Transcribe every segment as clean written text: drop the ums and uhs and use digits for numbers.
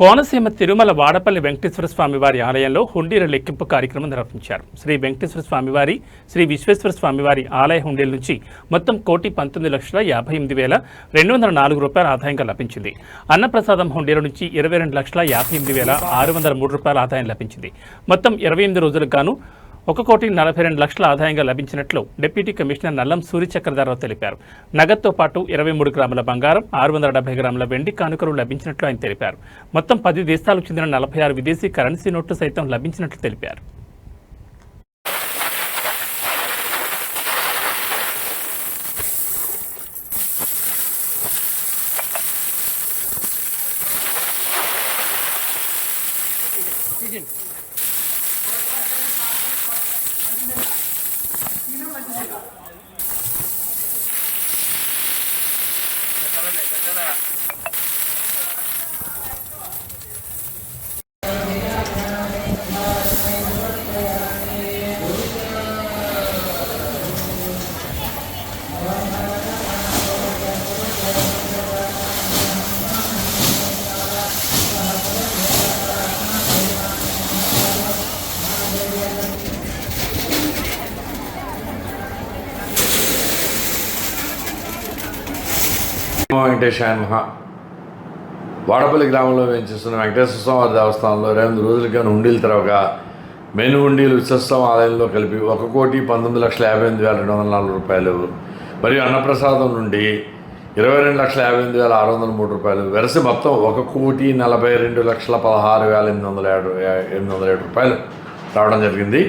కోనసీమ తిరుమల వాడపల్లి వెంకటేశ్వర స్వామివారి ఆలయంలో హుండీల లెక్కింపు కార్యక్రమం నిర్వహించారు. శ్రీ వెంకటేశ్వర స్వామివారి, శ్రీ విశ్వేశ్వర స్వామివారి ఆలయ హుండీల నుంచి మొత్తం ₹1,19,58,204 ఆదాయంగా లభించింది. అన్నప్రసాదం హుండీల నుంచి ₹28,58,603 ఆదాయం లభించింది. మొత్తం 28 రోజులకు గాను ₹1,42,00,000 ఆదాయంగా లభించినట్లు డిప్యూటీ కమిషనర్ నల్లం సూర్యచక్రధరరావు తెలిపారు. నగదుతో పాటు 23 గ్రాముల బంగారం, 670 గ్రాముల వెండి కానుకలు లభించినట్లు ఆయన తెలిపారు. మొత్తం 10 దేశాలకు చెందిన 46 విదేశీ కరెన్సీ నోట్లు సైతం లభించినట్లు తెలిపారు. వెంకటేశాయ మహా వాడపల్లి గ్రామంలో వేయించేస్తున్న వెంకటేశ్వర స్వామి దేవస్థానంలో 2 రోజులుగా హుండీలు తెరవగా మెయిన్ హుండీలు విశ్వస్వామి ఆలయంలో కలిపి ₹1,19,58,204 మరియు అన్నప్రసాదం నుండి ₹22,58,603 వెరసి మొత్తం ₹1,42,16,807 రావడం జరిగింది.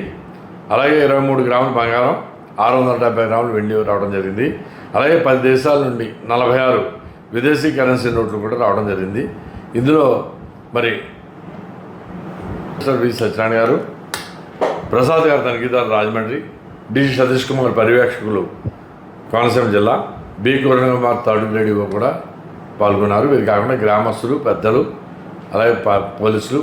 అలాగే 23 గ్రాముల బంగారం, 670 గ్రాముల వెండి రావడం జరిగింది. అలాగే 10 దేశాల నుండి 46 విదేశీ కరెన్సీ నోట్లు కూడా రావడం జరిగింది. ఇందులో మరి వి సత్యనారాయణ గారు, ప్రసాద్ గారు తనిఖీదారు రాజమండ్రి, డి సతీష్ కుమార్ పర్యవేక్షకులు కోనసీమ జిల్లా, B Kiran Kumar third grade కూడా పాల్గొన్నారు. వీరు కాకుండా గ్రామస్తులు, పెద్దలు, అలాగే పోలీసులు